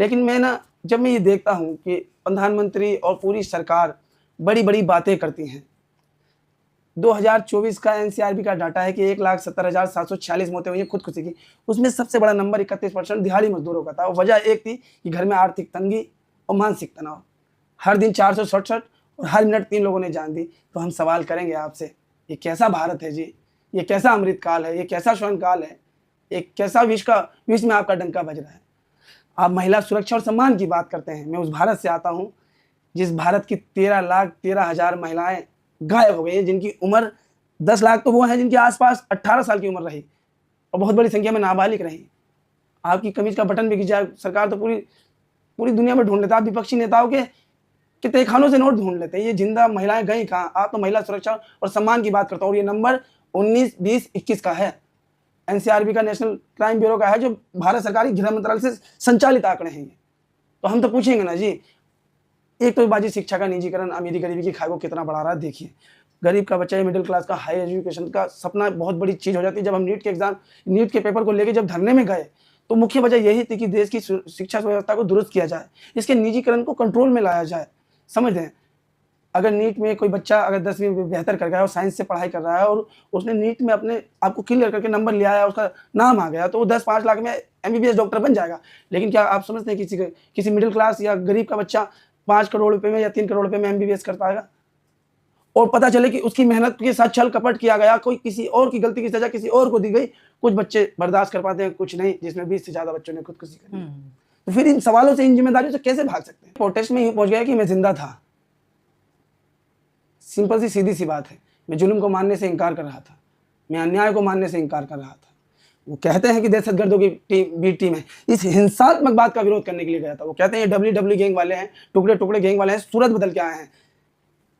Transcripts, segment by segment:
लेकिन जब मैं ये देखता हूँ कि प्रधानमंत्री और पूरी सरकार बड़ी बड़ी बातें करती हैं। 2024 का एनसीआरबी का डाटा है कि 1,70,746 मौतें हुई हैं खुदकुशी की। उसमें सबसे बड़ा नंबर 31% दिहाड़ी मजदूरों का था। वजह एक थी कि घर में आर्थिक तंगी और मानसिक तनाव। हर दिन 467 और हर मिनट 3 लोगों ने जान दी। तो हम सवाल करेंगे आपसे, ये कैसा भारत है जी? ये कैसा अमृत काल है? ये कैसा स्वर्ण काल है? एक कैसा विश्व में आपका डंका बज रहा है? आप महिला सुरक्षा और सम्मान की बात करते हैं। मैं उस भारत से आता हूँ जिस भारत की 13,13,000 महिलाएं गायब हो गई हैं, जिनकी उम्र 10 लाख तो वो हैं जिनके आसपास 18 साल की उम्र रही और बहुत बड़ी संख्या में नाबालिग रही। आपकी कमीज का बटन भी खिंच जाए, सरकार तो पूरी दुनिया में ढूंढ लेता है। आप विपक्षी नेताओं के तहखानों से नोट ढूंढ लेते हैं। ये जिंदा महिलाएं गई कहाँ? आप तो महिला सुरक्षा और सम्मान की बात करते हो और ये नंबर 19, 20, 21 का है। एनसीआरबी का, नेशनल क्राइम ब्यूरो का है, जो भारत सरकार की गृह मंत्रालय से संचालित आंकड़े हैं। तो हम तो पूछेंगे ना जी, एक तो बाजी शिक्षा का निजीकरण अमीरी गरीबी की खाई को कितना बढ़ा रहा है। देखिए, गरीब का बच्चा, मिडिल क्लास का हाई एजुकेशन का सपना बहुत बड़ी चीज़ हो जाती है। जब हम नीट के पेपर को लेकर जब धरने में गए तो मुख्य वजह यही थी कि देश की शिक्षा व्यवस्था को दुरुस्त किया जाए, इसके निजीकरण को कंट्रोल में लाया जाए। समझ रहे हैं? अगर नीट में कोई बच्चा अगर 10वीं में बेहतर कर गया और साइंस से पढ़ाई कर रहा है और उसने नीट में अपने आप को क्लियर करके नंबर लिया है, उसका नाम आ गया, तो वो 10-5 लाख में एमबीबीएस डॉक्टर बन जाएगा। लेकिन क्या आप समझते हैं किसी मिडिल क्लास या गरीब का बच्चा 5 करोड़ रुपए में या 3 करोड़ रुपए में एमबीबीएस कर पाएगा? और पता चले कि उसकी मेहनत के साथ छल कपट किया गया, कोई किसी और की गलती की सजा किसी और को दी गई। कुछ बच्चे बर्दाश्त कर पाते हैं, कुछ नहीं, जिसमें 20 से ज्यादा बच्चों ने खुदकुशी करी। तो फिर इन सवालों से, इन जिम्मेदारियों से कैसे भाग सकते हैं? प्रोटेस्ट में ही पहुंच गया कि मैं जिंदा था। सिंपल सी सीधी सी बात है। मैं जुल्म को मानने से इनकार कर रहा था, मैं अन्याय को मानने से इनकार कर रहा था। वो कहते हैं कि दहशतगर्दों की बी टीम है, इस हिंसात्मक बात का विरोध करने के लिए गया था। वो कहते हैं डब्ल्यू गैंग वाले हैं, टुकड़े टुकड़े गैंग वाले हैं, सूरत बदल के आए हैं।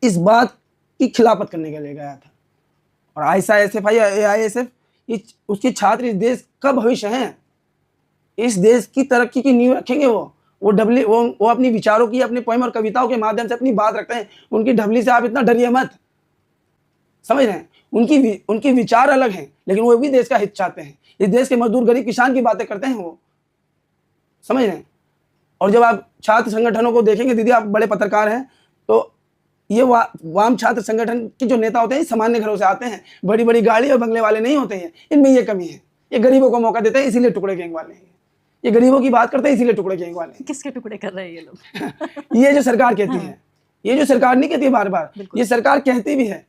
इस बात की खिलाफत करने के लिए गया था। और ISISF या AISF उसके छात्र इस देश का भविष्य हैं, इस देश की तरक्की की नींव रखेंगे। वो अपनी विचारों की, अपने पोएम और कविताओं के माध्यम से अपनी बात रखते हैं। उनकी ढबली से आप इतना डरिए मत। समझ रहे हैं? उनकी विचार अलग हैं, लेकिन वो भी देश का हित चाहते हैं। इस देश के मजदूर गरीब किसान की बातें करते हैं वो। समझ रहे हैं? और जब आप छात्र संगठनों को देखेंगे, दीदी आप बड़े पत्रकार हैं, तो ये वाम छात्र संगठन के जो नेता होते हैं सामान्य घरों से आते हैं, बड़ी बड़ी गाड़ी और बंगले वाले नहीं होते हैं। इनमें ये कमी है। ये गरीबों को मौका देते हैं, इसीलिए टुकड़े गैंग वाले हैं। ये गरीबों की बात करते हैं, इसीलिए टुकड़े गैंग वाले हैं। किसके टुकड़े कर रहे हैं ये लोग? ये जो सरकार कहती है, ये जो सरकार नहीं कहती बार बार, ये सरकार कहती भी है,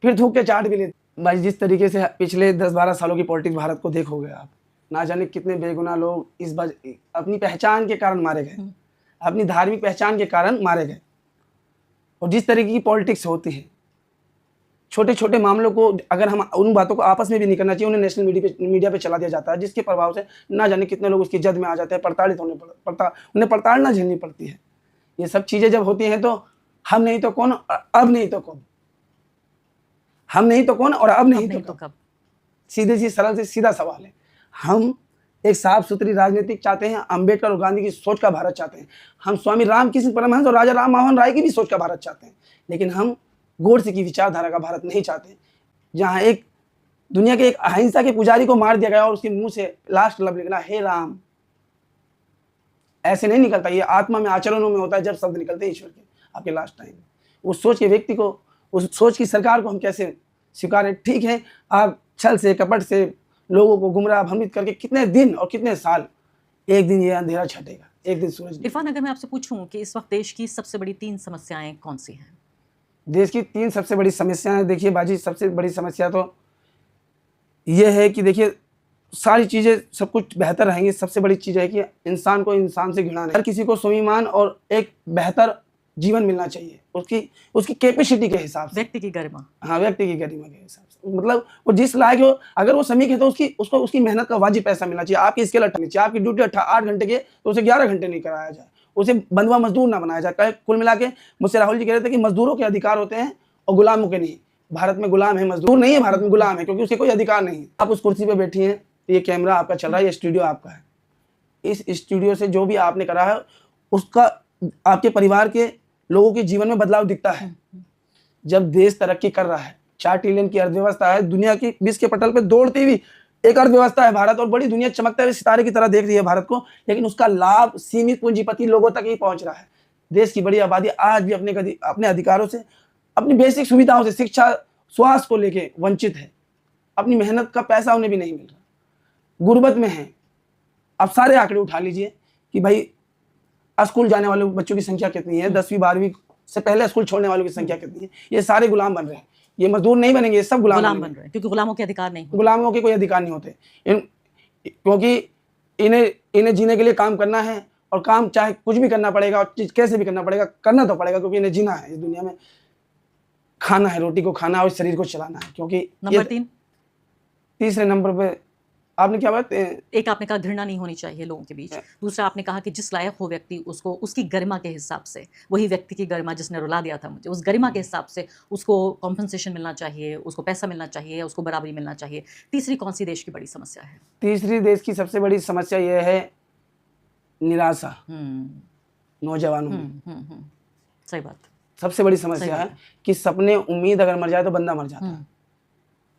फिर थूक के चाट भी लेती। भाई जिस तरीके से पिछले 10-12 सालों की पॉलिटिक्स भारत को देखोगे आप, ना जाने कितने बेगुनाह लोग इस बार अपनी पहचान के कारण मारे गए, अपनी धार्मिक पहचान के कारण मारे गए। और जिस तरीके की पॉलिटिक्स होती है, छोटे छोटे मामलों को अगर हम उन बातों को आपस में भी नहीं करना चाहिए, उन्हें नेशनल मीडिया पे चला दिया जाता है, जिसके प्रभाव से ना जाने कितने लोग उसकी जद में आ जाते हैं, उन्हें प्रताड़ना झेलनी पड़ती है। ये सब चीज़ें जब होती हैं तो हम नहीं तो कौन, अब नहीं तो कौन, हम नहीं तो कौन और अब नहीं तो कब। सीधे सी सरल से सीधा सवाल है। हम एक साफ सुथरी राजनीति चाहते हैं, अंबेडकर और गांधी की सोच का भारत चाहते हैं। हम स्वामी रामकृष्ण परमहंस और राजा राम मोहन राय की भी सोच का भारत चाहते हैं। लेकिन हम गोडसे की विचारधारा का भारत नहीं चाहते, जहां एक दुनिया के एक अहिंसा के पुजारी को मार दिया गया और उसके मुंह से लास्ट लब निकला, हे राम। ऐसे नहीं निकलता, ये आत्मा में, आचरणों में होता है जब शब्द निकलते हैं ईश्वर के आपके लास्ट टाइम। उस सोच के व्यक्ति को, उस सोच की सरकार को हम कैसे स्वीकारें? ठीक है, आप छल से कपट से लोगों को गुमराह भ्रमित करके कितने दिन और कितने साल, एक दिन ये अंधेरा छटेगा, एक दिन सूरज। इरफान, अगर मैं आपसे पूछूं कि इस वक्त देश की सबसे बड़ी 3 समस्याएं कौन सी हैं? देश की 3 सबसे बड़ी समस्याएं, देखिए बाजी, सबसे बड़ी समस्या तो ये है कि देखिए सारी चीज़ें सब कुछ बेहतर रहेंगी। सबसे बड़ी चीज़ है कि इंसान को इंसान से घृणा नहीं। हर किसी को स्वाभिमान और एक बेहतर जीवन मिलना चाहिए, उसकी कैपेसिटी के हिसाब से, व्यक्ति की गरिमा। हाँ, व्यक्ति की गरिमा के हिसाब से। मतलब वो जिस लायक हो, अगर वो श्रमिक है तो उसको उसकी मेहनत का वाजिब पैसा मिलना चाहिए। आपकी स्केल 8 चाहिए, आपकी ड्यूटी 8 घंटे की तो उसे 11 घंटे नहीं कराया जाए, उसे बंधुआ मजदूर ना बनाया जाए। कुल मिला के मुझसे राहुल जी कह रहे थे कि मजदूरों के अधिकार होते हैं और गुलामों के नहीं। भारत में गुलाम है, मजदूर नहीं है। भारत में गुलाम है क्योंकि उसके कोई अधिकार नहीं है। आप उस कुर्सी पे बैठी हैं, ये कैमरा आपका चल रहा है, ये स्टूडियो आपका है। इस स्टूडियो से जो भी आपने करा है उसका आपके परिवार के लोगों के जीवन में बदलाव दिखता है। जब देश तरक्की कर रहा है, 4 ट्रिलियन की अर्थव्यवस्था है, दुनिया की विश्व के पटल पे दौड़ती हुई एक अर्थव्यवस्था है भारत और बड़ी दुनिया चमकते हुए सितारे की तरह देख रही है भारत को, लेकिन उसका लाभ सीमित पूंजीपति लोगों तक ही पहुंच रहा है। देश की बड़ी आबादी आज भी अपने अधिकारों से, अपनी बेसिक सुविधाओं से, शिक्षा, स्वास्थ्य को लेके वंचित है। अपनी मेहनत का पैसा उन्हें भी नहीं मिल रहा, गुर्बत में है। आप सारे आंकड़े उठा लीजिए कि भाई स्कूल जाने वाले बच्चों की संख्या कितनी है, 10वीं 12वीं से पहले स्कूल छोड़ने वालों की संख्या कितनी है। ये सारे गुलाम बन रहे हैं, ये मजदूर नहीं बनेंगे, ये सब गुलाम बन रहे हैं, क्योंकि गुलामों के अधिकार नहीं होते। गुलामों के कोई अधिकार नहीं होते क्योंकि इन्हें जीने के लिए काम करना है, और काम चाहे कुछ भी करना पड़ेगा और कैसे भी करना पड़ेगा, करना तो पड़ेगा, क्योंकि इन्हें जीना है इस दुनिया में, खाना है, रोटी को खाना और शरीर को चलाना है। क्योंकि नंबर 3, तीसरे नंबर पे आपने क्या बात, एक आपने कहा घृणा नहीं होनी चाहिए लोगों के बीच। दूसरा आपने कहा कि जिस लायक हो व्यक्ति, उसको उसकी गरिमा के हिसाब से, वही व्यक्ति की गरिमा जिसने रुला दिया था मुझे, उस गरिमा के हिसाब से उसको कॉम्पनसेशन मिलना चाहिए, उसको पैसा मिलना चाहिए, उसको बराबरी मिलना चाहिए। तीसरी कौन सी देश की बड़ी समस्या है? तीसरी देश की सबसे बड़ी समस्या यह है निराशा नौजवानों में। सही बात। सबसे बड़ी समस्या है कि सपने, उम्मीद अगर मर जाए तो बंदा मर जाता है।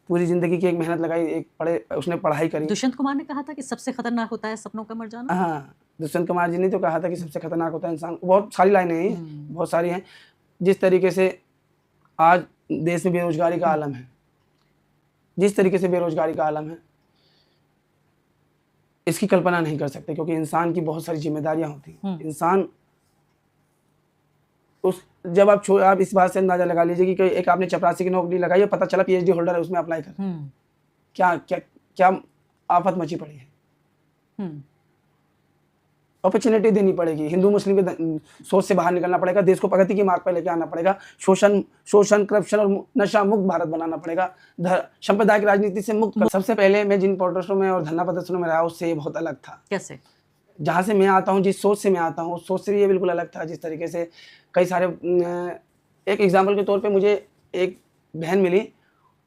पूरी जिंदगी की एक मेहनत लगाई, उसने पढ़ाई करी। दुष्यंत कुमार ने कहा था कि सबसे खतरनाक होता है सपनों का मर जाना। हाँ, दुष्यंत कुमार जी ने तो कहा था कि सबसे खतरनाक होता है इंसान। बहुत सारी लाइनें हैं, बहुत सारी हैं। जिस तरीके से आज देश में बेरोजगारी का आलम है, जिस तरीके से बेरोजगारी का आलम है, इसकी कल्पना नहीं कर सकते, क्योंकि इंसान की बहुत सारी जिम्मेदारियां होती हैं। इंसान जब आप इस बात से अंदाजा लगा लीजिए कि एक आपने चपरासी की नौकरी लगाई और पता चला पीएचडी होल्डर है, उसमें अप्लाई कर, क्या क्या क्या आफत मची पड़ी है। अपॉर्चुनिटी देनी पड़ेगी, हिंदू मुस्लिम के सोच से बाहर निकलना पड़ेगा, देश को प्रगति की मार्ग पर लेके आना पड़ेगा, शोषण करप्शन और नशा मुक्त भारत बनाना पड़ेगा, सांप्रदायिक राजनीति से मुक्त। सबसे पहले मैं जिन प्रोटेस्टों में और धरना प्रदर्शनों में रहा, उससे ये बहुत अलग था। कैसे? जहाँ से मैं आता हूँ, जिस सोच से मैं आता हूँ, उस सोच से भी ये बिल्कुल अलग था। जिस तरीके से कई सारे, एक एग्जाम्पल के तौर पे मुझे एक बहन मिली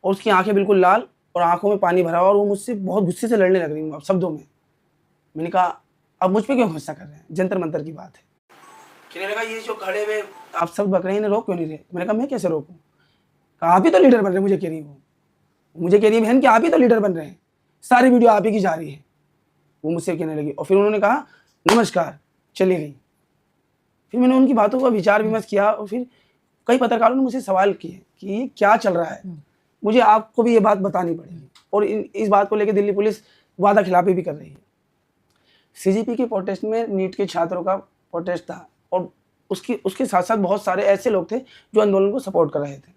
और उसकी आंखें बिल्कुल लाल और आंखों में पानी भरा और वो मुझसे बहुत गुस्से से लड़ने लग रही शब्दों में। मैंने कहा अब मुझ पे क्यों गुस्सा कर रहे हैं, जंतर मंतर की बात है। कहने लगा ये जो खड़े हुए आप सब बक रहे हैं, रोक क्यों नहीं रहे? मैंने कहा मैं कैसे रोकूं? कहा आप ही तो लीडर बन रहे हैं। मुझे कह रही बहन कि आप ही तो लीडर बन रहे हैं, सारी वीडियो आप ही की जा रही है। वो मुझसे कहने लगी और फिर उन्होंने कहा नमस्कार, चली गई। फिर मैंने उनकी बातों का विचार विमर्श किया और फिर कई पत्रकारों ने मुझसे सवाल किए कि ये क्या चल रहा है, मुझे आपको भी ये बात बतानी पड़ेगी। और इस बात को लेकर दिल्ली पुलिस वादा खिलाफी भी कर रही है। सीजीपी के प्रोटेस्ट में नीट के छात्रों का प्रोटेस्ट था और उसके साथ साथ बहुत सारे ऐसे लोग थे जो आंदोलन को सपोर्ट कर रहे थे।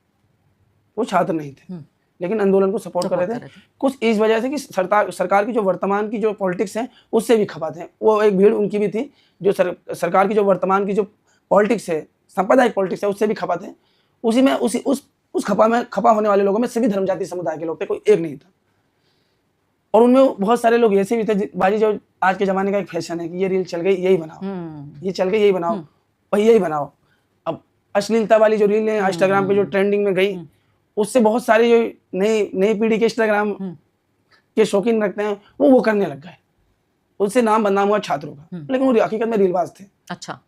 वो छात्र नहीं थे लेकिन आंदोलन को सपोर्ट कर रहे थे। कुछ इस वजह से कि सरकार की जो वर्तमान की जो पॉलिटिक्स है उससे भी खपा थे। वो एक भीड़ उनकी भी थी जो सरकार की जो वर्तमान की जो पॉलिटिक्स है, सांप्रदायिक पॉलिटिक्स है, उससे भी खपा थे। उसी में उस खपा होने वाले लोगों में सभी धर्म जाति समुदाय के लोग थे, कोई एक नहीं था। और उनमें बहुत सारे लोग ऐसे भी थे बाजी, जो आज के जमाने का एक फैशन है कि ये रील चल गई यही बनाओ, ये चल गई यही बनाओ और यही बनाओ। अब अश्लीलता वाली जो रील है इंस्टाग्राम पे जो ट्रेंडिंग में गई, उससे बहुत सारे जो नई पीढ़ी के इंस्टाग्राम के शौकीन रखते हैं वो करने लग गए। उससे नाम बदनाम हुआ छात्रों का, लेकिन वो हकीकत में रीलबाज थे। अच्छा,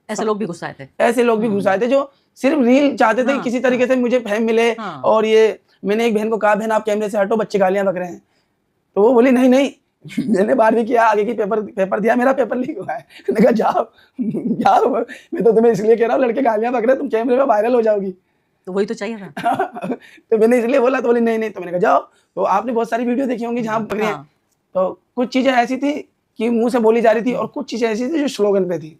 ऐसे लोग भी घुस आए थे? ऐसे लोग भी घुस आए थे जो सिर्फ रील चाहते थे किसी तरीके से मुझे फेम मिले। और ये मैंने एक बहन को कहा, बहन आप कैमरे से हटो, बच्चे गालियां बक रहे हैं। तो वो बोली नहीं मैंने 12वीं किया, आगे की पेपर दिया, मेरा पेपर लीक हुआ है। मैंने कहा जाओ मैं तो तुम्हें इसलिए कह रहा हूँ, लड़के गालियां बक रहे हैं, तुम कैमरे में वायरल हो जाओगी। तो वही तो चाहिए था। तो मैंने इसलिए बोला, तो बोली नहीं। तो मैंने कहा जाओ। तो आपने बहुत सारी वीडियो देखी होंगी जहाँ बक रहे हैं। तो कुछ चीजें ऐसी थी कि मुंह से बोली जा रही थी और कुछ चीजें ऐसी थी जो स्लोगन पे थी।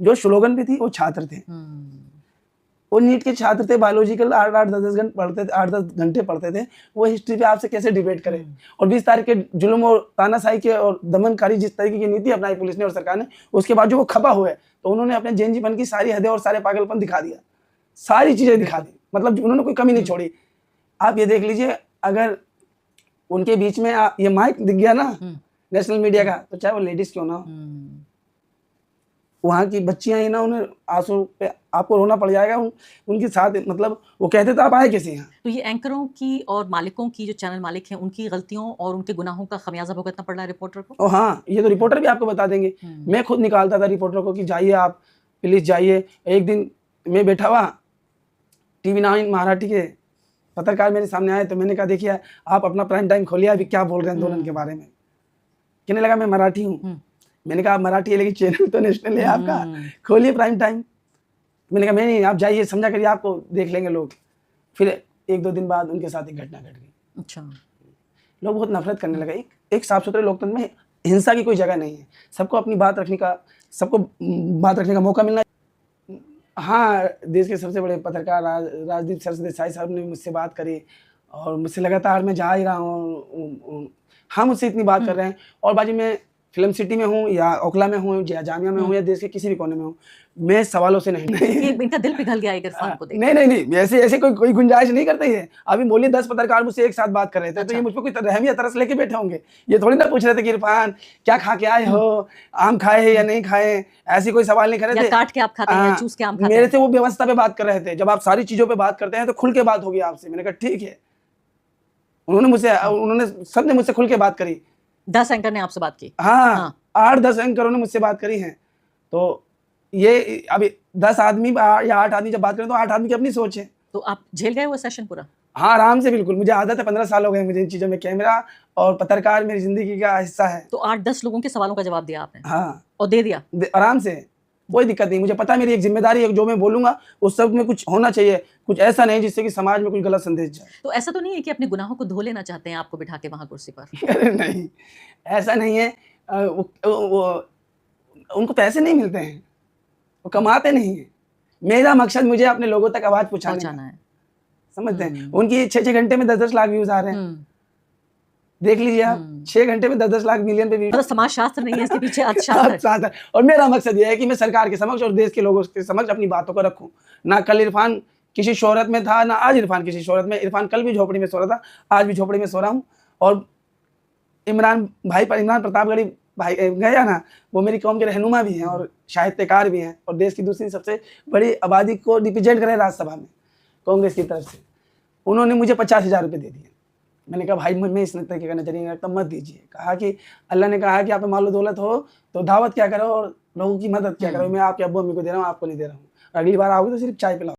जो स्लोगन पे थी वो छात्र थे, वो नीट के छात्र थे, बायोलॉजिकल 8-10 घंटे पढ़ते थे। वो हिस्ट्री पे आपसे कैसे डिबेट करें। और 20 तारीख के जुल्म और तानाशाही के और दमनकारी जिस तरीके की नीति अपनाई पुलिस ने और सरकार ने, उसके बाद जो वो खपा हुए तो उन्होंने अपने जेएनजीपन की सारी हदें और सारे पागलपन दिखा दिया, सारी चीजें दिखा दी, मतलब उन्होंने कोई कमी नहीं छोड़ी। आप ये देख लीजिए, अगर उनके बीच में ये माइक दिख गया ना नेशनल मीडिया का, तो चाहे वो लेडीज क्यों ना हो, वहाँ की बच्चियां ही ना, उन्हें आंसू पे आपको रोना पड़ जाएगा उनके साथ। मतलब वो कहते थे आप आए कैसे यहाँ। तो ये एंकरों की और मालिकों की, जो चैनल मालिक हैं, उनकी गलतियों और उनके गुनाहों का खमियाजा भुगतना पड़ रहा है रिपोर्टर को। हाँ, ये तो रिपोर्टर भी आपको बता देंगे। मैं खुद निकालता था रिपोर्टर को कि जाइए आप, प्लीज जाइए। एक दिन मैं बैठा हुआ TV9 मराठी के पत्रकार मेरे सामने आए तो मैंने कहा देखिए आप अपना प्राइम टाइम खोलिए, अभी क्या बोल रहे हैं आंदोलन के बारे में। कहने लगा मैं मराठी हूँ। मैंने कहा आप मराठी है लेकिन चैनल तो नेशनल है आपका, खोलिए प्राइम टाइम। मैंने कहा नहीं आप जाइए, समझा करिए, आपको देख लेंगे लोग। फिर 1-2 दिन बाद उनके साथ एक घटना घट गई। अच्छा, लोग बहुत नफरत करने लगे। एक साफ सुथरे लोकतंत्र में हिंसा की कोई जगह नहीं है, सबको अपनी बात रखने का मौका मिलना। हाँ, देश के सबसे बड़े पत्रकार राजदीप सरदेसाई साहब ने मुझसे बात करी और मुझसे लगातार मैं जा ही रहा हूँ, हाँ मुझसे इतनी बात कर रहे हैं। और बाजी मैं फिल्म सिटी में हूँ या ओखला में हूँ या जामिया में हूँ या देश के किसी भी कोने में हूँ, मैं सवालों से नहीं इनका दिल पिघल गया इरफान को देख। नहीं ऐसे कोई गुंजाइश नहीं करते है। अभी बोलिए 10 पत्रकार मुझसे एक साथ बात कर रहे थे, तो ये मुझ पर कोई रहम या तरस लेके बैठे होंगे। ये थोड़ी ना पूछ रहे थे कि इरफान क्या खा के आए हो, आम खाए या नहीं खाए, ऐसी कोई सवाल नहीं कर रहे थे। काट के आप खाते हैं, चूस के आम खाते हैं। मेरे से वो व्यवस्था पे बात कर रहे थे। जब आप सारी चीजों पे बात करते हैं तो खुल के बात होगी आपसे। मैंने कहा ठीक है। उन्होंने सबने मुझसे खुल के बात करी। 10 एंकर ने आपसे बात की? हाँ 8-10 एंकरों ने मुझसे बात करी है। तो ये अभी 10 आदमी या 8 आदमी जब बात करें तो 8 आदमी की अपनी सोच है। तो आप झेल गए वो सेशन पूरा? हाँ आराम से, बिल्कुल। मुझे आदत है, 15 साल हो गए मुझे इन चीजों में। कैमरा और पत्रकार मेरी जिंदगी का हिस्सा है। तो 8-10 लोगों के सवालों का जवाब दिया आपने? हाँ, और दे दिया आराम से, कोई दिक्कत नहीं। मुझे पता है मेरी एक जिम्मेदारी है, जो मैं बोलूंगा उस सब में कुछ होना चाहिए, कुछ ऐसा नहीं जिससे कि समाज में कुछ गलत संदेश जाए। तो ऐसा तो नहीं है कि अपने गुनाहों को धो लेना चाहते हैं आपको बिठा के वहां कुर्सी पर? अरे नहीं, ऐसा नहीं है। उनको पैसे नहीं मिलते हैं, वो कमाते नहीं है। मेरा मकसद मुझे अपने लोगों तक आवाज पहुंचाना है, समझते हैं। उनकी 6-6 घंटे में 10-10 लाख व्यूज आ रहे हैं। देख लीजिए आप, 6 घंटे में 10-10 लाख मिलियन पे व्यूज। मतलब समाज शास्त्र नहीं है इसके पीछे, अर्थशास्त्र। और मेरा मकसद यह है कि मैं सरकार के समक्ष और देश के लोगों के समक्ष अपनी बातों को रखूं। ना कल इरफान किसी शोहरत में था, ना आज इरफान किसी शोहरत में। इरफान कल भी झोपड़ी में सो रहा था, आज भी झोपड़ी में सो रहा हूँ। और इमरान प्रतापगढ़ी भाई गया ना, वो मेरी कौम के रहनुमा भी हैं और साहित्यकार भी हैं और देश की दूसरी सबसे बड़ी आबादी को रिप्रेजेंट कर रहे हैं राज्यसभा में कांग्रेस की तरफ से। उन्होंने मुझे 50,000 रुपये दे दिए। मैंने कहा भाई मैं इस तरीके का नजरिया रखता, मत दीजिए। कहा कि अल्लाह ने कहा कि आप मालो दौलत हो तो दावत क्या करो और लोगों की मदद क्या करो। मैं आपके अब्बू अम्मी को दे रहा हूँ, आपको नहीं दे रहा हूँ। अगली बार आओगे तो सिर्फ चाय पिलाओ।